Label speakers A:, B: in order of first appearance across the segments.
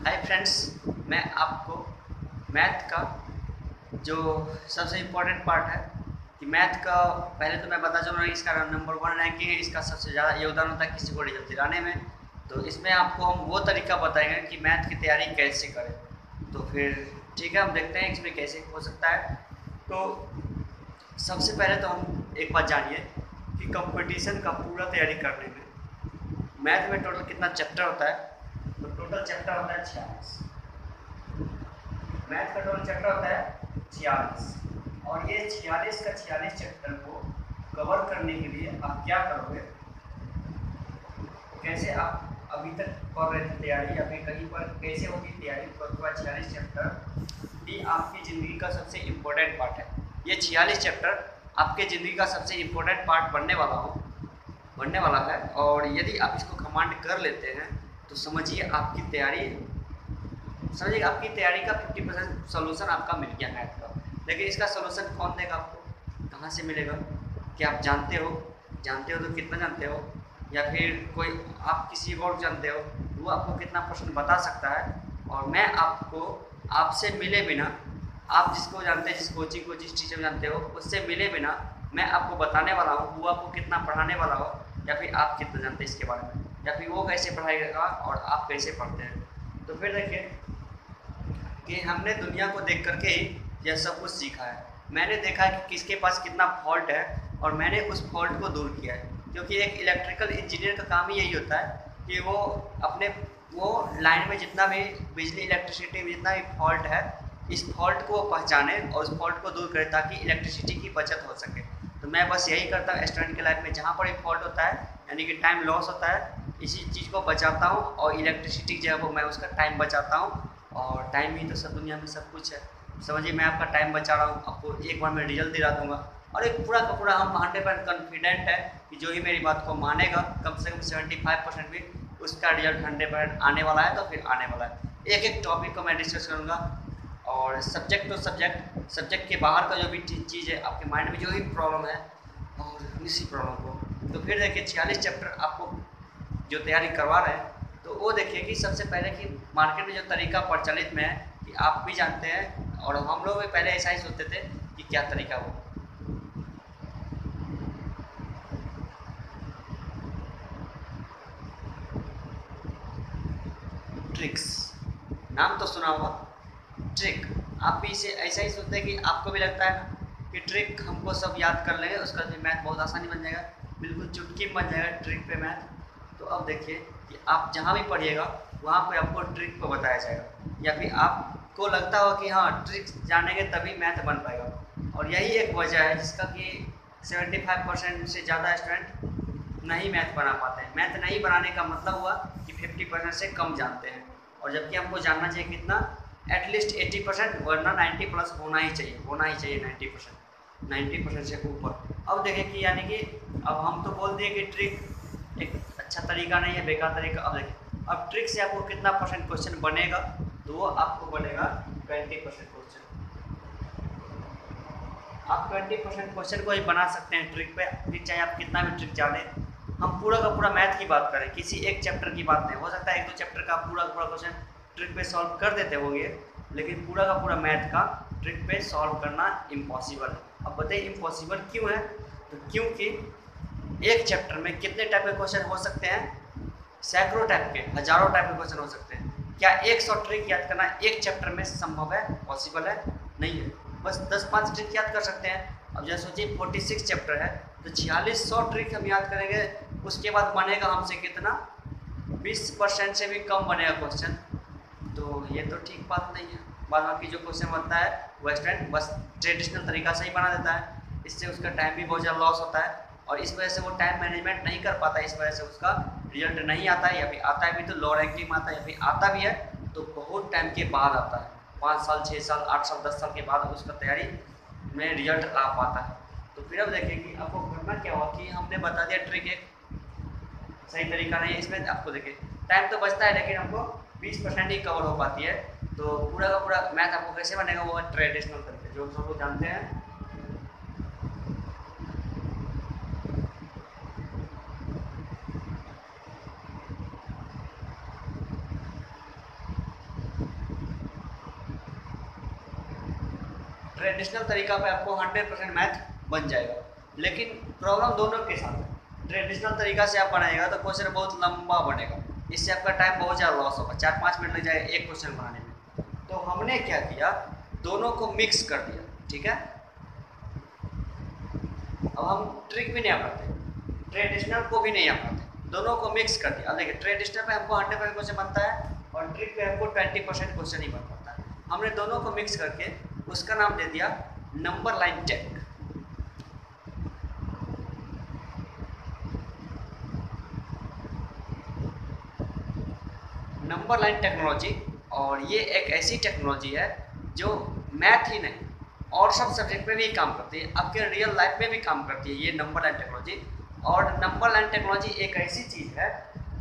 A: Hi friends, मैं आपको math का जो सबसे इम्पोर्टेंट पार्ट है कि मैथ का पहले तो मैं बता दूँगा इसका नंबर 1 रैंकिंग है, इसका सबसे ज़्यादा योगदान होता है किसी को रिजल्ट दिलाने में। तो इसमें आपको हम वो तरीका बताएंगे कि मैथ की तैयारी कैसे करें। तो फिर ठीक है, हम देखते हैं इसमें कैसे हो सकता है। तो सबसे पहले तो हम एक बात जानिए कि कंपटीशन का पूरा तैयारी करने में मैथ में टोटल कितना चैप्टर होता है। तो टोटल चैप्टर होता है 46। मैथ का टोटल चैप्टर होता है 46 और ये 46 का 46 चैप्टर को कवर करने के लिए आप क्या करोगे, कैसे आप अभी तक कर रहे थे तैयारी या फिर कहीं पर कैसे होगी तैयारी। तो 46 चैप्टर ये आपकी ज़िंदगी का सबसे इम्पोर्टेंट पार्ट है। ये 46 चैप्टर आपके ज़िंदगी का सबसे इम्पोर्टेंट पार्ट बनने वाला है। और यदि आप इसको कमांड कर लेते हैं तो समझिए आपकी तैयारी आपकी तैयारी का 50% सोल्यूशन आपका मिल गया मैथ का। लेकिन इसका सोल्यूशन कौन देगा आपको, कहाँ से मिलेगा? क्या आप जानते हो तो कितना जानते हो, या फिर कोई आप किसी और जानते हो वो आपको कितना प्रश्न बता सकता है। और मैं आपको आपसे मिले बिना, आप जिसको जानते हैं, जिस कोचिंग को जिस टीचर जानते हो उससे मिले बिना मैं आपको बताने वाला हूँ वो आपको कितना पढ़ाने वाला हो, या फिर आप कितना जानते हैं इसके बारे में, या फिर वो कैसे पढ़ाएगा और आप कैसे पढ़ते हैं। तो फिर देखिए कि हमने दुनिया को देख करके ही यह सब कुछ सीखा है। मैंने देखा कि किसके पास कितना फॉल्ट है और मैंने उस फॉल्ट को दूर किया है। क्योंकि एक इलेक्ट्रिकल इंजीनियर का काम ही यही होता है कि वो लाइन में जितना भी बिजली इलेक्ट्रिसिटी में जितना भी फॉल्ट है, इस फॉल्ट को पहचाने और उस फॉल्ट को दूर करे ताकि इलेक्ट्रिसिटी की बचत हो सके। तो मैं बस यही करता हूँ स्टूडेंट के लाइफ में, जहाँ पर एक फॉल्ट होता है यानी कि टाइम लॉस होता है, इसी चीज़ को बचाता हूँ और इलेक्ट्रिसिटी जो है वो मैं उसका टाइम बचाता हूँ। और टाइम ही तो सब दुनिया में सब कुछ है। समझिए मैं आपका टाइम बचा रहा हूँ, आपको एक बार में रिजल्ट दिला दूंगा। और एक पूरा का पूरा हम 100% कॉन्फिडेंट है कि जो ही मेरी बात को मानेगा कम से कम 75% भी उसका रिजल्ट 100% आने वाला है। तो फिर आने वाला है, एक एक टॉपिक को मैं डिस्कस करूँगा और सब्जेक्ट टू सब्जेक्ट के बाहर का जो भी चीज़ है आपके माइंड में जो भी प्रॉब्लम है और इसी प्रॉब्लम को। तो फिर देखिए 46 चैप्टर आपको जो तैयारी करवा रहे हैं तो वो देखिए कि सबसे पहले कि मार्केट में जो तरीका प्रचलित में है कि आप भी जानते हैं और हम लोग भी पहले ऐसा ही सोचते थे कि क्या तरीका हो। ट्रिक्स, नाम तो सुना होगा ट्रिक। आप भी इसे ऐसा ही सोचते हैं कि आपको भी लगता है ना कि ट्रिक हमको सब याद कर लेंगे उसका फिर मैथ बहुत आसानी बन जाएगा, बिल्कुल चुटकी में बन जाएगा ट्रिक पे मैथ। तो अब देखिए कि आप जहाँ भी पढ़िएगा वहाँ पे आपको ट्रिक को बताया जाएगा, या फिर आपको लगता हो कि हाँ ट्रिक जानेंगे तभी मैथ बन पाएगा। और यही एक वजह है जिसका कि 75% से ज़्यादा स्टूडेंट नहीं मैथ बना पाते हैं। मैथ नहीं बनाने का मतलब हुआ कि 50% से कम जानते हैं, और जबकि हमको जानना चाहिए कितना, एटलीस्ट 80%, वरना 90+ होना ही चाहिए 90% से ऊपर। अब देखें कि यानी कि अब हम तो बोल दिए कि ट्रिक एक अच्छा तरीका नहीं है, बेकार तरीका। अब देखिए अब ट्रिक से आपको कितना परसेंट क्वेश्चन बनेगा, तो वो आपको बनेगा 20% क्वेश्चन। आप 20% क्वेश्चन को ही बना सकते हैं ट्रिक पे, फिर चाहे आप कितना भी ट्रिक जाने। हम पूरा का पूरा मैथ की बात करें, किसी एक चैप्टर की बात नहीं। हो सकता है 1-2 चैप्टर का पूरा का पूरा क्वेश्चन ट्रिक पे सॉल्व कर देते होंगे, लेकिन पूरा का पूरा मैथ का ट्रिक पे सॉल्व करना इम्पॉसिबल है। अब बताइए इम्पॉसिबल क्यों है? तो क्योंकि एक चैप्टर में कितने टाइप के क्वेश्चन हो सकते हैं? सैकड़ों टाइप के, हजारों टाइप के क्वेश्चन हो सकते हैं। क्या 100 ट्रिक याद करना एक चैप्टर में संभव है, पॉसिबल है? नहीं है। बस 10-5 ट्रिक याद कर सकते हैं। अब जैसे सोचिए 46 चैप्टर है तो 4600 ट्रिक हम याद करेंगे, उसके बाद बनेगा हमसे कितना, 20% से भी कम बनेगा क्वेश्चन। तो ये तो ठीक बात नहीं है। बाद बाकी जो क्वेश्चन बनता है वो स्टूडेंट बस ट्रेडिशनल तरीका से ही बना देता है, इससे उसका टाइम भी बहुत ज़्यादा लॉस होता है और इस वजह से वो टाइम मैनेजमेंट नहीं कर पाता, इस वजह से उसका रिजल्ट नहीं आता है, या फिर आता है भी तो लो रैंकिंग में आता है, या फिर आता भी है तो बहुत टाइम के बाद आता है, 5 साल 6 साल 8 साल 10 साल के बाद उसका तैयारी में रिजल्ट आ पाता है। तो फिर अब देखें कि आपको करना क्या हुआ कि हमने बता दिया ट्रिक एक सही तरीका नहीं है। इसमें आपको देखिए टाइम तो बचता है लेकिन हमको 20% ही कवर हो पाती है। तो पूरा का पूरा मैथ आपको कैसे बनेगा, वो ट्रेडिशनल तरीके जो सब लोग जानते हैं। ट्रेडिशनल तरीका पे आपको 100% मैथ बन जाएगा, लेकिन प्रॉब्लम दोनों के साथ है। ट्रेडिशनल तरीका से आप बनाएगा तो क्वेश्चन बहुत लंबा बनेगा, इससे आपका टाइम बहुत ज़्यादा लॉस होगा, 4-5 मिनट लग जाएगा एक क्वेश्चन बनाने में। तो हमने क्या किया, दोनों को मिक्स कर दिया, ठीक है। अब हम ट्रिक भी नहीं अपनाते, ट्रेडिशनल को भी नहीं अपनाते, दोनों को मिक्स कर दिया। अब देखिए ट्रेडिशनल पे हमको 100% क्वेश्चन बनता है और ट्रिक पे हमको 20% क्वेश्चन ही बन पाता है। हमने दोनों को मिक्स करके उसका नाम दे दिया number line tech. Number line technology, और ये एक ऐसी टेक्नोलॉजी है जो मैथ ही नहीं और सब सब्जेक्ट में भी काम करती है, आपके रियल लाइफ में भी काम करती है ये नंबर लाइन टेक्नोलॉजी। और नंबर लाइन टेक्नोलॉजी एक ऐसी चीज़ है,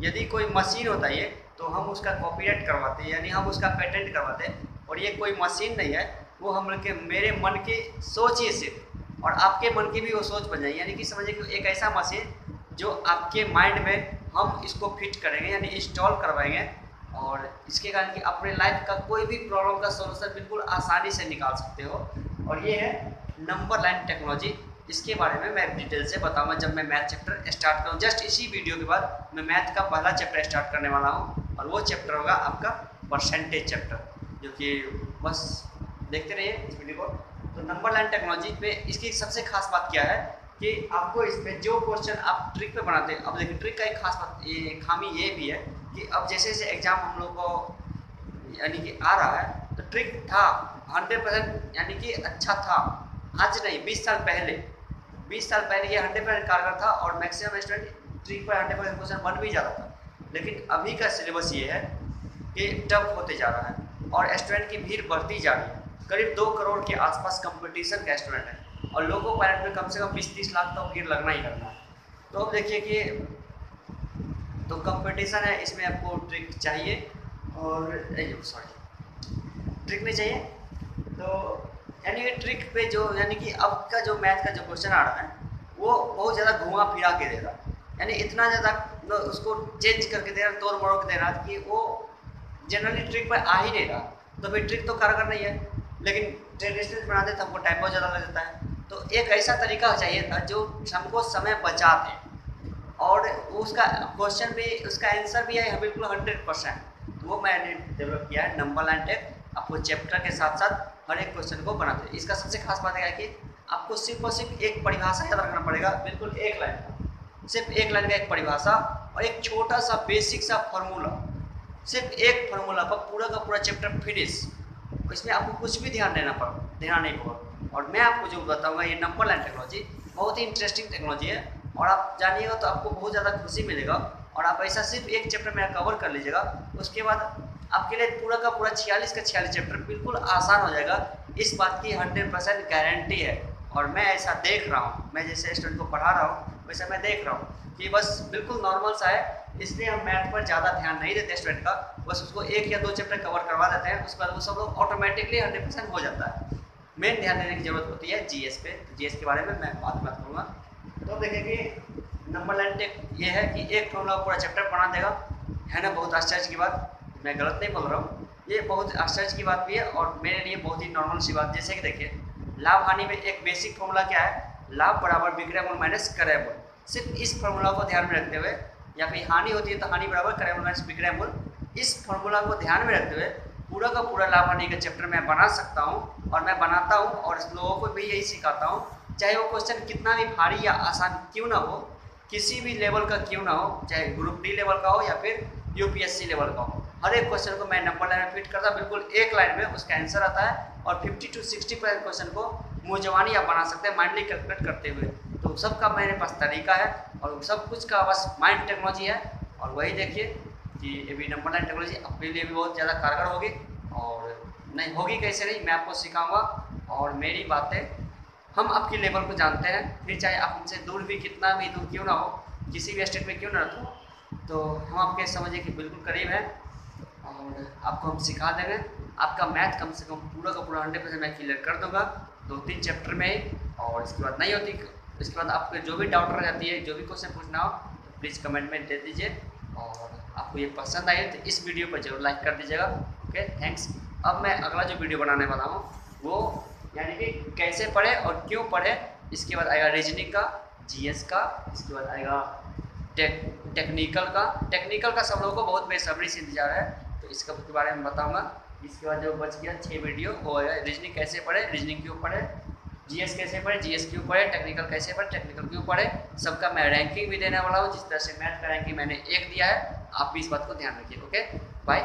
A: यदि कोई मशीन होता है ये तो हम उसका कॉपीराइट करवाते हैं, यानी हम उसका पेटेंट करवाते हैं। और ये कोई मशीन नहीं है, वो हम लोग के मेरे मन की सोच ही सिर्फ, और आपके मन की भी वो सोच बन जाएगी, यानी कि समझिए कि एक ऐसा मशीन जो आपके माइंड में हम इसको फिट करेंगे, यानी इंस्टॉल करवाएंगे, और इसके कारण कि अपने लाइफ का कोई भी प्रॉब्लम का सॉल्यूशन बिल्कुल आसानी से निकाल सकते हो। और ये है नंबर लाइन टेक्नोलॉजी। इसके बारे में मैं डिटेल से बताऊंगा जब मैं मैथ चैप्टर स्टार्ट करूँ। जस्ट इसी वीडियो के बाद मैं मैथ का पहला चैप्टर स्टार्ट करने वाला हूँ, और वो चैप्टर होगा आपका परसेंटेज चैप्टर, जो कि बस देखते रहिए इस वीडियो को। तो नंबर लाइन टेक्नोलॉजी पे इसकी सबसे खास बात क्या है कि आपको इसमें जो क्वेश्चन आप ट्रिक पे बनाते हैं, अब देखिए ट्रिक का एक खास बात, ये खामी ये भी है कि अब जैसे जैसे एग्जाम हम लोग को यानी कि आ रहा है, तो ट्रिक था 100% यानी कि अच्छा था, आज नहीं 20 साल पहले ये 100% कारगर था, और मैक्सिमम स्टूडेंट ट्रिक पर 100% क्वेश्चन बन भी जाता था। लेकिन अभी का सिलेबस ये है कि टफ होते जा रहा है और स्टूडेंट की भीड़ बढ़ती जा रही है। करीब 2 करोड़ के आसपास कंपटीशन का स्टूडेंट है, और लोगों पायलट में कम से कम 20-30 लाख तो भीड़ लगना ही लगना है। तो अब देखिए कि तो कंपटीशन है, इसमें आपको ट्रिक चाहिए, और ट्रिक नहीं चाहिए, तो यानी कि ट्रिक पे जो यानी कि अब का जो मैथ का जो क्वेश्चन आ रहा है वो बहुत ज़्यादा घुमा फिरा के दे रहा है, यानी इतना ज़्यादा उसको चेंज करके दे रहा, तोड़ मरोड़ के दे रहा कि वो जनरली ट्रिक पर आ ही नहीं रहा। तो फिर ट्रिक तो कारगर नहीं है, लेकिन ट्रेडिशनल बनाते तो हमको टाइम बहुत ज़्यादा लग जाता है। तो एक ऐसा तरीका चाहिए था जो हमको समय बचा दे, और उसका क्वेश्चन भी, उसका आंसर भी है बिल्कुल 100%। तो वो मैंने डेवलप किया है नंबर लाइन टेक। आपको चैप्टर के साथ साथ हर एक क्वेश्चन को बनाते हैं। इसका सबसे खास बात है कि आपको सिर्फ और सिर्फ एक परिभाषा याद रखना पड़ेगा, बिल्कुल एक लाइन का, सिर्फ एक लाइन का एक परिभाषा और एक छोटा सा बेसिक सा फॉर्मूला, सिर्फ एक फार्मूला पर पूरा का पूरा चैप्टर फिनिश। इसमें आपको कुछ भी ध्यान नहीं होगा। और मैं आपको जो बताऊंगा ये नंबर लाइन टेक्नोलॉजी बहुत ही इंटरेस्टिंग टेक्नोलॉजी है, और आप जानिएगा तो आपको बहुत ज़्यादा खुशी मिलेगा। और आप ऐसा सिर्फ एक चैप्टर में कवर कर लीजिएगा, उसके बाद आपके लिए पूरा का पूरा 46 का 46 चैप्टर बिल्कुल आसान हो जाएगा। इस बात की 100% गारंटी है। और मैं ऐसा देख रहा हूँ, मैं जैसे स्टूडेंट को पढ़ा रहा हूँ वैसे मैं देख रहा हूँ कि बस बिल्कुल नॉर्मल सा है, इसलिए हम मैथ पर ज़्यादा ध्यान नहीं देते स्टूडेंट का, बस उसको 1 या 2 चैप्टर कवर करवा देते हैं, उसके बाद वो सब लोग ऑटोमेटिकली 100% हो जाता है। मेन ध्यान देने की जरूरत होती है जीएस पे। तो जीएस के बारे में मैं बात करूँगा। तो देखें कि नंबर लाइन टेक ये है कि एक फॉर्मूला पूरा चैप्टर बना देगा, है ना। बहुत आश्चर्य की बात, मैं गलत नहीं बोल रहा हूँ, ये बहुत आश्चर्य की बात भी है और मेरे लिए बहुत ही नॉर्मल सी बात। जैसे कि देखिए लाभ हानि में एक बेसिक फॉर्मूला क्या है, लाभ बराबर विक्रय मूल्य माइनस क्रय मूल्य। सिर्फ इस फॉर्मूला को ध्यान में रखते हुए, या फिर हानि होती है तो हानि बराबर क्रय मूल्य माइनस विक्रय मूल्य, इस फॉर्मूला को ध्यान में रखते हुए पूरा का पूरा लाभ हानि का चैप्टर मैं बना सकता हूँ, और मैं बनाता हूँ और लोगों को भी यही सिखाता हूँ। चाहे वो क्वेश्चन कितना भी भारी या आसान क्यों ना हो, किसी भी लेवल का क्यों ना हो, चाहे ग्रुप डी लेवल का हो या फिर यूपीएससी लेवल का हो, हर एक क्वेश्चन को मैं नंबर लाइन में फिट करता, बिल्कुल एक लाइन में उसका आंसर आता है। और 50 to 60% क्वेश्चन को मुँह जवानी आप बना सकते हैं माइंडली कैलकुलेट करते हुए। तो सबका मेरे पास तरीका है और सब कुछ का बस माइंड टेक्नोलॉजी है। और वही देखिए कि ये भी नंबर लाइन टेक्नोलॉजी अपने लिए भी बहुत ज़्यादा कारगर होगी, और नहीं होगी कैसे नहीं, मैं आपको सिखाऊंगा। और मेरी बातें हम आपके लेवल को जानते हैं, फिर चाहे आप हमसे दूर भी कितना भी दूर क्यों ना हो, किसी भी स्टेट में क्यों ना हो, तो हम आपके समझिए कि बिल्कुल करीब हैं और आपको हम सिखा देंगे। आपका मैथ कम से कम पूरा का पूरा 100% मैं क्लियर कर दूंगा 2-3 चैप्टर में ही। और इसके बाद नहीं होती, इसके बाद आपको जो भी डाउट रह जाती है, जो भी क्वेश्चन पूछना हो तो प्लीज़ कमेंट में दे दीजिए। और आपको ये पसंद आए तो इस वीडियो पर जरूर लाइक कर दीजिएगा। Okay, thanks. अब मैं अगला जो वीडियो बनाने वाला हूँ वो यानी कि कैसे पढ़े और क्यों पढ़े। इसके बाद आएगा रीजनिंग का, जीएस का, इसके बाद आएगा टेक्निकल का सब लोगों को बहुत बेसब्री से इंतजार है, तो इसका के बारे में बताऊंगा। इसके बाद जो बच गया 6 वीडियो वो है रीजनिंग कैसे पढ़े, रीजनिंग क्यों पढ़े, जीएस कैसे पढ़े, जीएस क्यों पढ़े, टेक्निकल कैसे पढ़े, टेक्निकल क्यों पढ़े। सबका मैं रैंकिंग भी देने वाला हूँ, जिस तरह से मैथ का रैंकिंग मैंने 1 दिया है, आप भी इस बात को ध्यान रखिए। Okay bye.